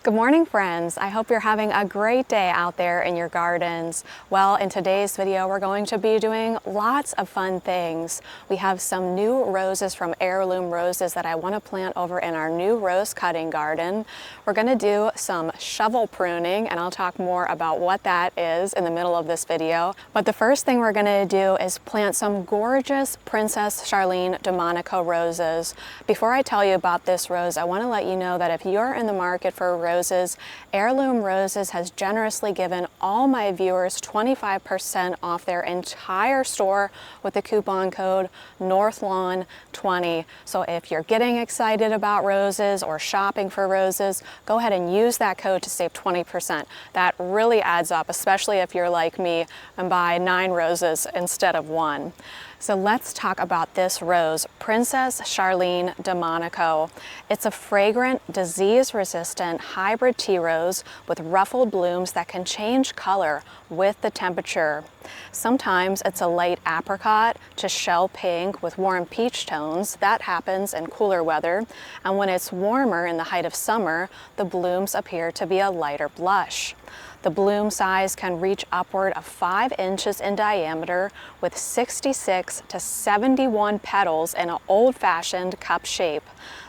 Good morning, friends. I hope you're having a great day out there in your gardens. Well, in today's video, we're going to be doing lots of fun things. We have some new roses from Heirloom Roses that I want to plant over in our new rose cutting garden. We're going to do some shovel pruning, and I'll talk more about what that is in the middle of this video. But the first thing we're going to do is plant some gorgeous Princess Charlene de Monaco roses. Before I tell you about this rose, I want to let you know that if you're in the market for roses, Heirloom Roses has generously given all my viewers 25% off their entire store with the coupon code NORTHLAWN20. So if you're getting excited about roses or shopping for roses, go ahead and use that code to save 20%. That really adds up, especially if you're like me and buy 9 roses instead of 1. So let's talk about this rose, Princess Charlene de Monaco. It's a fragrant, disease-resistant hybrid tea rose with ruffled blooms that can change color with the temperature. Sometimes it's a light apricot to shell pink with warm peach tones. That happens in cooler weather. And when it's warmer in the height of summer, the blooms appear to be a lighter blush. The bloom size can reach upward of 5 inches in diameter with 66 to 71 petals in an old-fashioned cup shape.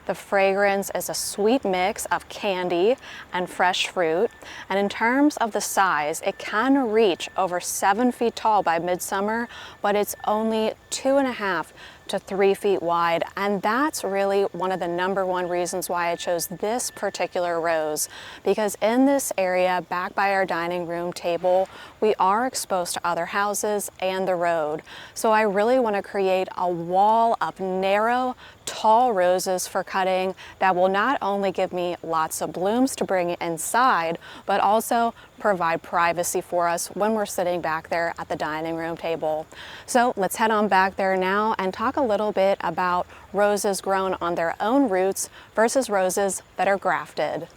The fragrance is a sweet mix of candy and fresh fruit, and in terms of the size, it can reach over 7 feet tall by midsummer, but it's only 2.5 to 3 feet wide, and that's really one of the #1 reasons why I chose this particular rose, because in this area back by our dining room table we are exposed to other houses and the road. So I really want to create a wall of narrow, tall roses for cutting that will not only give me lots of blooms to bring inside, but also provide privacy for us when we're sitting back there at the dining room table. So let's head on back there now and talk a little bit about roses grown on their own roots versus roses that are grafted.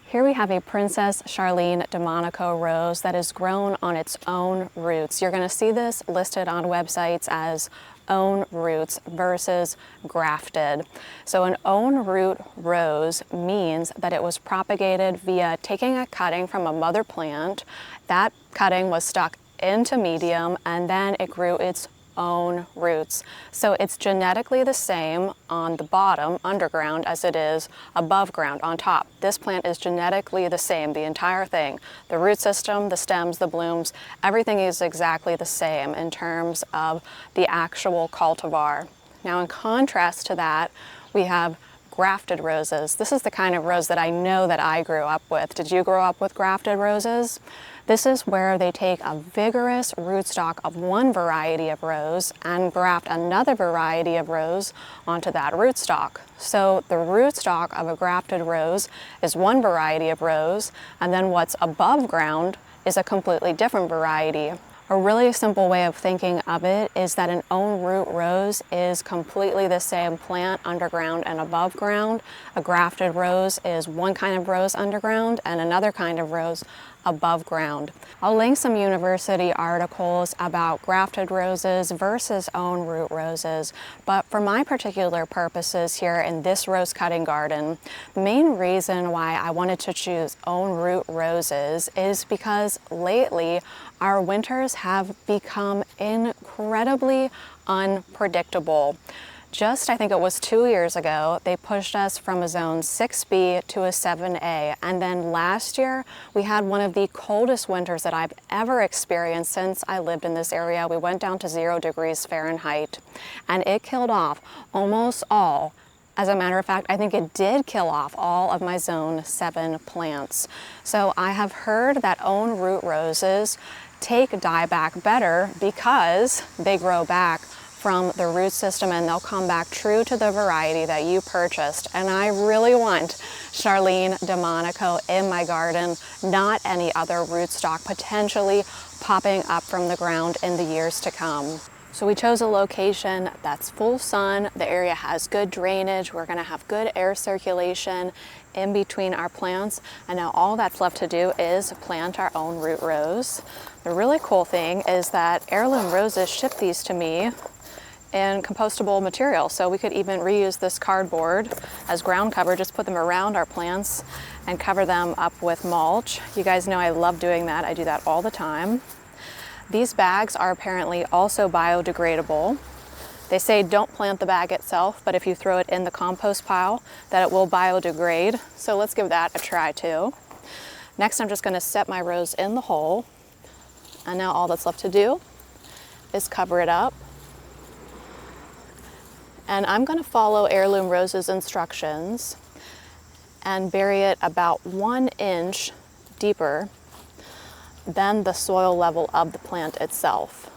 Here we have a Princess Charlene de Monaco rose that is grown on its own roots. You're going to see this listed on websites as own roots versus grafted. So an own root rose means that it was propagated via taking a cutting from a mother plant. That cutting was stuck into medium and then it grew its own roots. So it's genetically the same on the bottom, underground, as it is above ground, on top. This plant is genetically the same, the entire thing. The root system, the stems, the blooms, everything is exactly the same in terms of the actual cultivar. Now in contrast to that, we have grafted roses. This is the kind of rose that I know that I grew up with. Did you grow up with grafted roses? This is where they take a vigorous rootstock of one variety of rose and graft another variety of rose onto that rootstock. So the rootstock of a grafted rose is one variety of rose, and then what's above ground is a completely different variety. A really simple way of thinking of it is that an own root rose is completely the same plant underground and above ground. A grafted rose is one kind of rose underground and another kind of rose above ground. I'll link some university articles about grafted roses versus own root roses, but for my particular purposes here in this rose cutting garden, the main reason why I wanted to choose own root roses is because lately our winters have become incredibly unpredictable. Just, I think it was 2 years ago, they pushed us from a zone 6B to a 7A. And then last year, we had one of the coldest winters that I've ever experienced since I lived in this area. We went down to 0 degrees Fahrenheit, and it killed off almost all. As a matter of fact, I think it did kill off all of my zone 7 plants. So I have heard that own root roses take dieback better because they grow back from the root system and they'll come back true to the variety that you purchased. And I really want Charlene de Monaco in my garden, not any other rootstock potentially popping up from the ground in the years to come. So we chose a location that's full sun, the area has good drainage, we're gonna have good air circulation in between our plants, and now all that's left to do is plant our own root rose. The really cool thing is that Heirloom Roses shipped these to me in compostable material. So we could even reuse this cardboard as ground cover, just put them around our plants and cover them up with mulch. You guys know I love doing that. I do that all the time. These bags are apparently also biodegradable. They say don't plant the bag itself, but if you throw it in the compost pile, that it will biodegrade. So let's give that a try too. Next, I'm just going to set my rose in the hole. And now all that's left to do is cover it up. And I'm going to follow Heirloom Rose's instructions and bury it about 1 inch deeper than the soil level of the plant itself.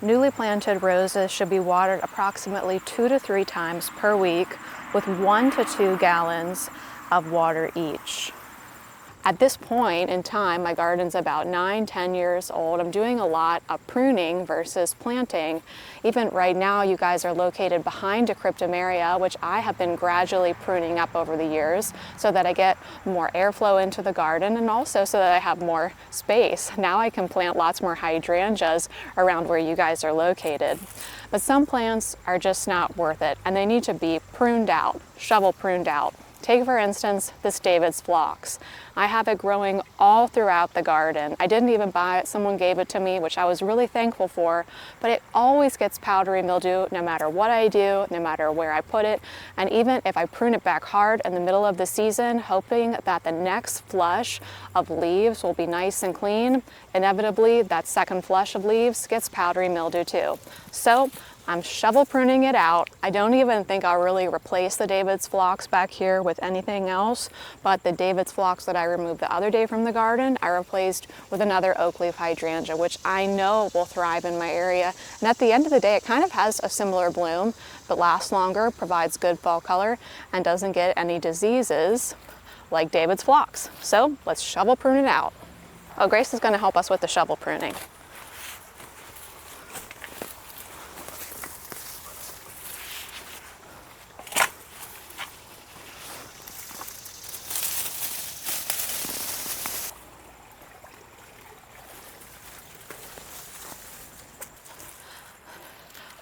Newly planted roses should be watered approximately 2 to 3 times per week with 1 to 2 gallons of water each. At this point in time, my garden's about 9-10 years old. I'm doing a lot of pruning versus planting. Even right now, you guys are located behind a cryptomeria, which I have been gradually pruning up over the years so that I get more airflow into the garden and also so that I have more space. Now I can plant lots more hydrangeas around where you guys are located. But some plants are just not worth it and they need to be pruned out, shovel pruned out. Take, for instance, this David's Phlox. I have it growing all throughout the garden. I didn't even buy it, someone gave it to me, which I was really thankful for, but it always gets powdery mildew no matter what I do, no matter where I put it, and even if I prune it back hard in the middle of the season, hoping that the next flush of leaves will be nice and clean, inevitably that second flush of leaves gets powdery mildew too. So I'm shovel pruning it out. I don't even think I'll really replace the David's Phlox back here with anything else, but the David's Phlox that I removed the other day from the garden, I replaced with another oak leaf hydrangea, which I know will thrive in my area. And at the end of the day, it kind of has a similar bloom, but lasts longer, provides good fall color, and doesn't get any diseases like David's Phlox. So let's shovel prune it out. Oh, Grace is gonna help us with the shovel pruning.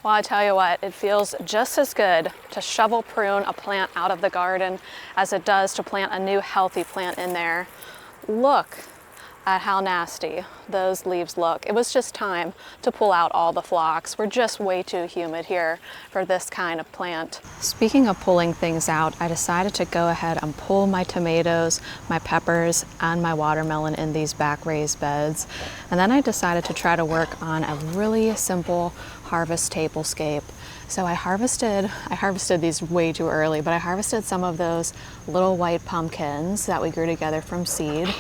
Well, I tell you what, it feels just as good to shovel prune a plant out of the garden as it does to plant a new healthy plant in there. Look at how nasty those leaves look. It was just time to pull out all the phlox. We're just way too humid here for this kind of plant. Speaking of pulling things out, I decided to go ahead and pull my tomatoes, my peppers, and my watermelon in these back raised beds. And then I decided to try to work on a really simple harvest tablescape. So I harvested these way too early, but I harvested some of those little white pumpkins that we grew together from seed.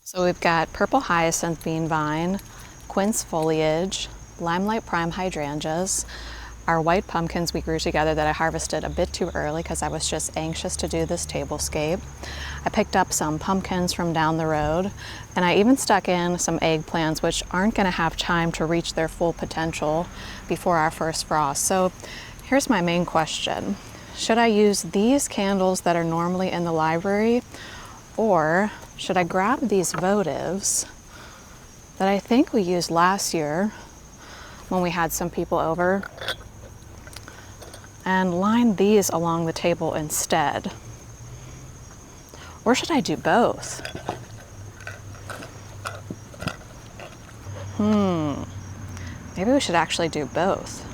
So we've got purple hyacinth bean vine, quince foliage, limelight prime hydrangeas, our white pumpkins we grew together that I harvested a bit too early because I was just anxious to do this tablescape. I picked up some pumpkins from down the road, and I even stuck in some eggplants which aren't going to have time to reach their full potential before our first frost. So here's my main question. Should I use these candles that are normally in the library, or should I grab these votives that I think we used last year when we had some people over and line these along the table instead? Or should I do both? Maybe we should actually do both.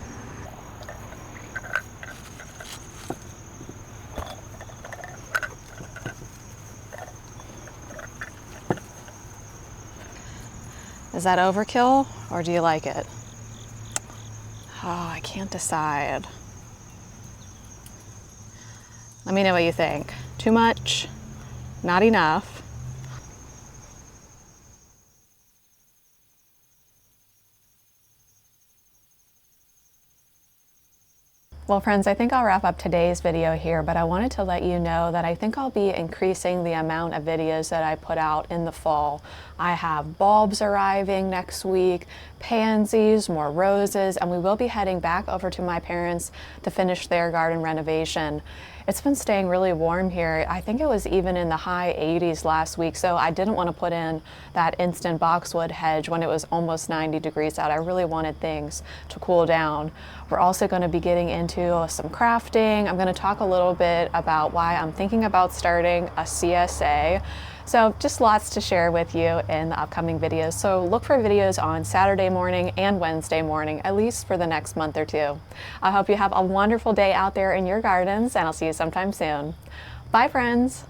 Is that overkill, or do you like it? Oh, I can't decide. Let me know what you think. Too much? Not enough? Well, friends, I think I'll wrap up today's video here, but I wanted to let you know that I think I'll be increasing the amount of videos that I put out in the fall. I have bulbs arriving next week, pansies, more roses, and we will be heading back over to my parents to finish their garden renovation. It's been staying really warm here. I think it was even in the high 80s last week, so I didn't want to put in that instant boxwood hedge when it was almost 90 degrees out. I really wanted things to cool down. We're also going to be getting into some crafting. I'm going to talk a little bit about why I'm thinking about starting a CSA. So just lots to share with you in the upcoming videos. So look for videos on Saturday morning and Wednesday morning, at least for the next month or two. I hope you have a wonderful day out there in your gardens, and I'll see you sometime soon. Bye, friends.